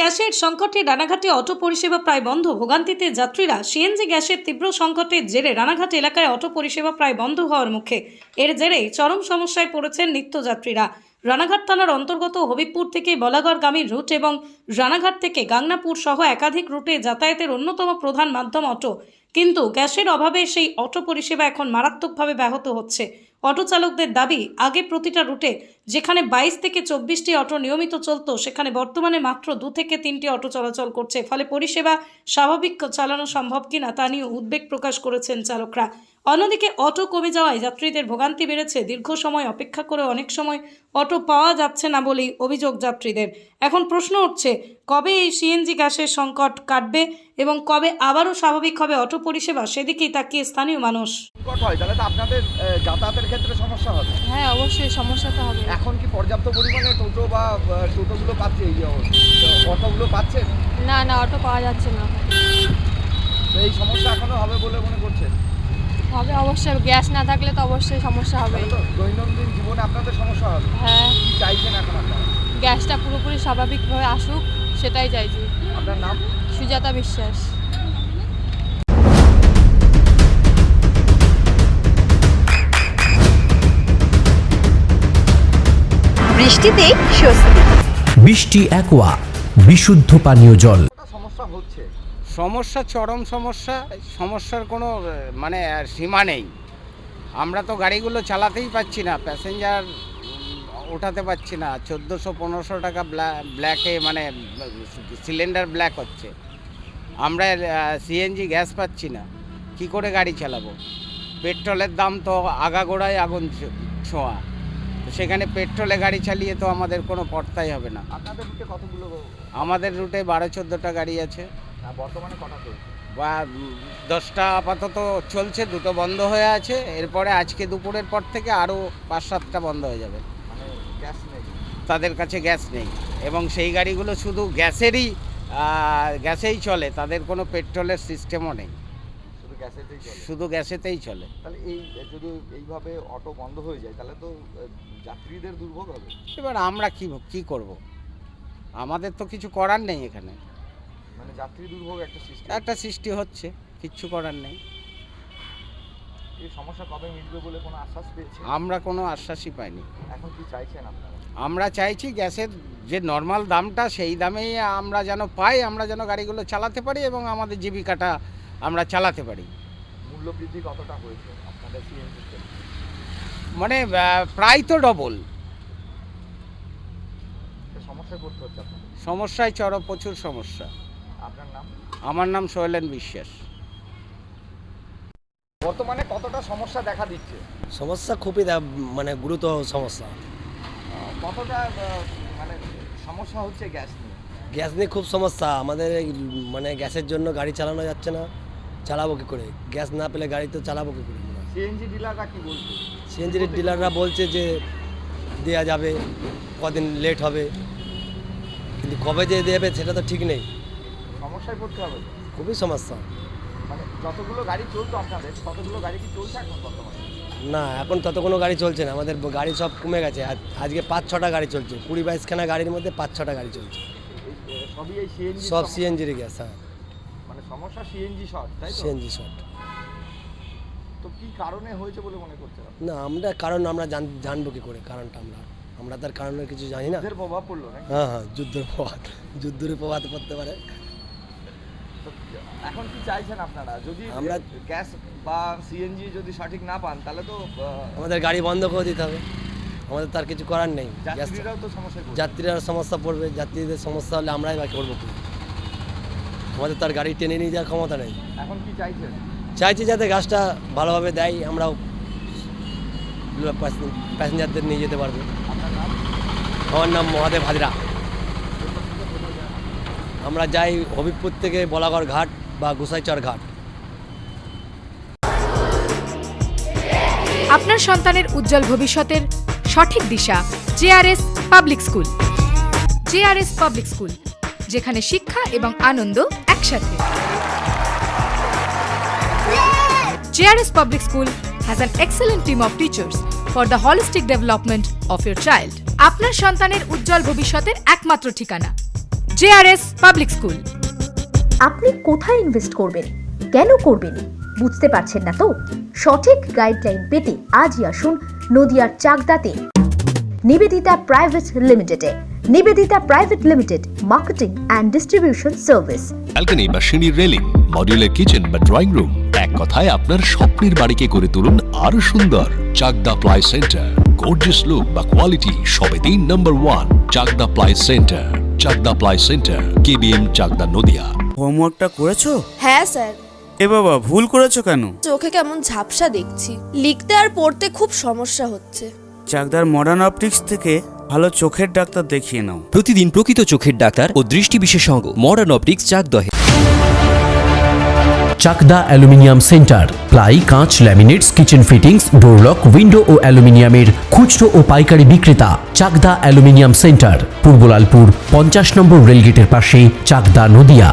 গ্যাসের সংকটে রানাঘাটে অটো পরিষেবা প্রায় বন্ধ, ভোগান্তিতে যাত্রীরা। সিএনজি গ্যাসের তীব্র সংকটের জেরে রানাঘাট এলাকায় অটো পরিষেবা প্রায় বন্ধ হওয়ার মুখে। এর জেরে চরম সমস্যায় পড়েছেন নিত্যযাত্রীরা। রানাঘাট থানার অন্তর্গত হবিবপুর থেকে বলাগড়গামী রুট এবং রানাঘাট থেকে গাংনাপুর সহ একাধিক রুটে যাতায়াতের অন্যতম প্রধান মাধ্যম অটো, কিন্তু গ্যাসের অভাবে সেই অটো পরিষেবা এখন মারাত্মকভাবে ব্যাহত হচ্ছে। অটো চালকদের দাবি, আগে প্রতিটা রুটে যেখানে 22 থেকে 24টি অটো নিয়মিত চলত, সেখানে বর্তমানে মাত্র 2 থেকে 3টি অটো চলাচল করছে। ফলে পরিষেবা স্বাভাবিক চালানো সম্ভব কিনা তা নিয়ে উদ্বেগ প্রকাশ করেছেন চালকরা। অন্যদিকে অটো কমে যাওয়ায় যাত্রীদের ভোগান্তি বেড়েছে। দীর্ঘ সময় অপেক্ষা করে অনেক সময় অটো পাওয়া যাচ্ছে না বলেই অভিযোগ যাত্রীদের। এখন প্রশ্ন উঠছে, কবে এই সিএনজি গ্যাসের সংকট কাটবে এবং কবে আবারও স্বাভাবিক হবে অটো পরিষেবা, সেদিকেই তাকিয়ে স্থানীয় মানুষ। তাহলে তো আপনাদের যাতায়াতের ক্ষেত্রে সমস্যা হবে। হ্যাঁ, অবশ্যই সমস্যা তো হবে। এখন কি পর্যাপ্ত পরিমাণে টোটো বা টোটোগুলো পাচ্ছে, এই অটোগুলো পাচ্ছে? না, অটো পাওয়া যাচ্ছে না। তো এই সমস্যা এখনো হবে বলে মনে করছেন? হবে, অবশ্যই। গ্যাস না থাকলে তো অবশ্যই সমস্যা হবে। দৈনন্দিন জীবনে আপনাদের সমস্যা হবে। হ্যাঁ, কি চাইছেন এখন আপনারা? গ্যাসটা পুরোপুরি স্বাভাবিকভাবে আসুক, সেটাই চাইছি। আপনার নাম? সুজাতা বিশ্বাস। বৃষ্টিতে স্বস্তি। বৃষ্টি অ্যাকোয়া, বিশুদ্ধ পানীয় জল। সমস্যা হচ্ছে, সমস্যা চরম সমস্যা। সমস্যার কোনো মানে সীমা নেই। আমরা তো গাড়িগুলো চালাতেই পাচ্ছি না, প্যাসেঞ্জার ওঠাতে পাচ্ছি না। 1400-1500 টাকা ব্ল্যাকে মানে সিলিন্ডার ব্ল্যাক হচ্ছে। আমরা সিএনজি গ্যাস পাচ্ছি না, কি করে গাড়ি চালাবো? পেট্রোলের দাম তো আগাগোড়ায় আগুন ছোঁয়া, তো সেখানে পেট্রোলে গাড়ি চালিয়ে তো আমাদের কোনো পড়তাই হবে না। আপনাদের রুটে কতগুলো? আমাদের রুটে 12-14টা গাড়ি আছে। বর্তমানে কটা চলছে? বা 10টা আপাতত চলছে, 2টো বন্ধ হয়ে আছে। এরপরে আজকে দুপুরের পর থেকে আরও 5-7টা বন্ধ হয়ে যাবে। মানে গ্যাস নেই, তাদের কাছে গ্যাস নেই, এবং সেই গাড়িগুলো শুধু গ্যাসেই চলে, তাদের কোনো পেট্রোলের সিস্টেমও নেই, শুধু গ্যাসেতেই চলে। তাহলে এই যদি এইভাবে অটো বন্ধ হয়ে যায় তাহলে তো যাত্রীদের দুর্ভোগ হবে। এবার আমরা কি করব? আমাদের তো কিছু করার নেই এখানে। মানে যাত্রী দুর্ভোগ একটা সৃষ্টি হচ্ছে, কিচ্ছু করার নেই। এই সমস্যা কবে মিটবে বলে কোনো আশ্বাস পেয়েছেন? আমরা কোনো আশ্বাসই পাইনি। এখন কি চাইছেন আপনারা? আমরা চাইছি গ্যাসের যে নর্মাল দামটা, সেই দামেই আমরা যেন পাই, আমরা যেন গাড়িগুলো চালাতে পারি এবং আমাদের জীবিকাটা আমরা চালাতে পারি। মূল্য বৃদ্ধি কতটা হয়েছে আপনাদের সিএনজিতে? মানে প্রায় তো ডবল। সমস্যায় পড়তে হচ্ছে আপনাদের? সমস্যায় প্রচুর সমস্যা। আপনার নাম? আমার নাম শৈলেন বিশ্বাস। বর্তমানে কতটা সমস্যা দেখা দিচ্ছে? সমস্যা খুবই মানে গুরুতর সমস্যা। কতটা মানে সমস্যা হচ্ছে গ্যাস নিয়ে? গ্যাস নিয়ে খুব সমস্যা আমাদের। মানে গ্যাসের জন্য গাড়ি চালানো যাচ্ছে না, চালাবো কী করে? গ্যাস না পেলে গাড়ি তো চালাবো কী করে? সিএনজি ডিলাররা কি বলছে? সিএনজির ডিলাররা বলছে যে দেওয়া যাবে, কদিন লেট হবে, কিন্তু কবে যে দেবে সেটা তো ঠিক নেই। সমস্যায় পড়তে হবে, খুবই সমস্যা। মানে যতগুলো গাড়ি চলতো আপনাদের, ততগুলো গাড়ি কি চলছে এখন বর্তমানে? না, এখন তত কোনো গাড়ি চলছে না। আমাদের গাড়ি সব কমে গেছে। আজকে 5-6টা গাড়ি চলছে, 20-22খানা গাড়ির মধ্যে 5-6টা গাড়ি চলছে। সবই এই সিএনজি? সব সিএনজির গ্যাস। হ্যাঁ, মানে সমস্যা সিএনজি শর্ট, তাই তো? CNG short. তো কি কারণে হয়েছে বলে মনে করছেন? না, আমরা জানবো কি করে কারণটা? আমরা তার কারণের কিছু জানি না। যুদ্ধের প্রভাব পড়লো না? হ্যাঁ, যুদ্ধের প্রভাব পড়তে পারে। এখন কি চাইছেন আপনারা? যদি আমরা গ্যাস বা সিএনজি যদি সঠিক না পান তাহলে তো আমাদের গাড়ি বন্ধ করে দিতে হবে। আমাদের তার কিছু করার নেই। যাত্রীরাও তো সমস্যায় পড়বে। যাত্রীরা সমস্যা পড়বে। যাত্রীদের সমস্যা হলে আমরাই বা করবো কি? আমাদের তার গাড়ি টেনে নিয়ে যাওয়ার ক্ষমতা নেই। এখন কি চাইছেন? চাইছি যাতে গাছটা ভালোভাবে দেয়, আমরাও প্যাসেঞ্জারদের নিয়ে যেতে পারবো। আপনার নাম? আমার নাম মহাদেব হাজরা। আমরা যাই হবিবপুর থেকে বলাগড় ঘাট বা গোসাইচর ঘাট। আপনার সন্তানের উজ্জ্বল ভবিষ্যতের সঠিক দিশা J R S public school. J R S public school, যেখানে শিক্ষা এবং আনন্দ একসাথে। J R S public school has an excellent team of teachers for the holistic development of your child. আপনার সন্তানের উজ্জ্বল ভবিষ্যতের একমাত্র ঠিকানা জেআরএস পাবলিক স্কুল। আপনি কোথায় ইনভেস্ট করবেন, কেন করবেন বুঝতে পারছেন না তো? সঠিক গাইডলাইন পেতে আজই আসুন নদিয়ার চাকদাতে নিবেদিতা প্রাইভেট লিমিটেডে। Nivedita private limited, marketing and distribution service. Balcony বা সিঁড়ির রেলিং, মডিউলার কিচেন বা ড্রয়িং রুম, এক কথায় আপনার স্বপ্নের বাড়িকে করে তুলুন আরো সুন্দর। Chakda ply centre, gorgeous look বা কোয়ালিটি সবে 3 নম্বর 1 Chakda ply centre. Chakda ply centre, K B M, Chakda, Nadia. হোমওয়ার্কটা করেছো? হ্যাঁ স্যার। এ বাবা, ভুল করেছো কেন? চোখে কেমন ঝাপসা দেখছি, লিখতে আর পড়তে খুব সমস্যা হচ্ছে। চাকদার মডার্ন অপটিক্স থেকে ভালো চোখের ডাক্তার দেখিয়ে নাও। প্রতিদিন প্রকৃত চোখের ডাক্তার ও দৃষ্টি বিশেষজ্ঞ মডার্ন অপটিক্স, চাকদহে। চাকদা অ্যালুমিনিয়াম সেন্টার, প্লাই, কাঁচ, laminates, kitchen fittings, door lock, window ও অ্যালুমিনিয়ামের খুচরো ও পাইকারি বিক্রেতা। চাকদা অ্যালুমিনিয়াম সেন্টার, পূর্ব লালপুর 50 নম্বর রেলগেটের পাশে, চাকদা, নদিয়া।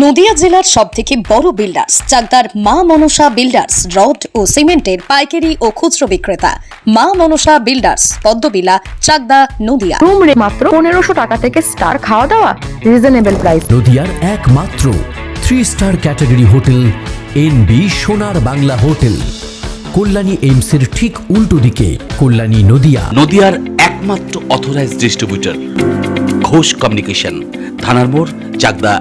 নদিয়া জেলার সবথেকে বড় বিল্ডার্স চাকদার মা মনসা বিল্ডার্স, রড ও সিমেন্টের পাইকারি ও খুচরো বিক্রেতা। মা মনসা বিল্ডার্স, পদ্মবিলা, চাকদা, নদিয়া। রুম রে মাত্র 1500 টাকা থেকে স্টার, খাওয়া দাওয়া রিজনেবল প্রাইস। নদিয়ার একমাত্র 3 স্টার ক্যাটাগরি হোটেল এনবি সোনার বাংলা হোটেল, কল্যাণী এইমসের ঠিক উল্টো দিকে, কল্যাণী, নদিয়া। নদিয়ার একমাত্র অথরাইজড ডিস্ট্রিবিউটর ঘোষ কমিউনিকেশন, থানার মোড়, চাকদা।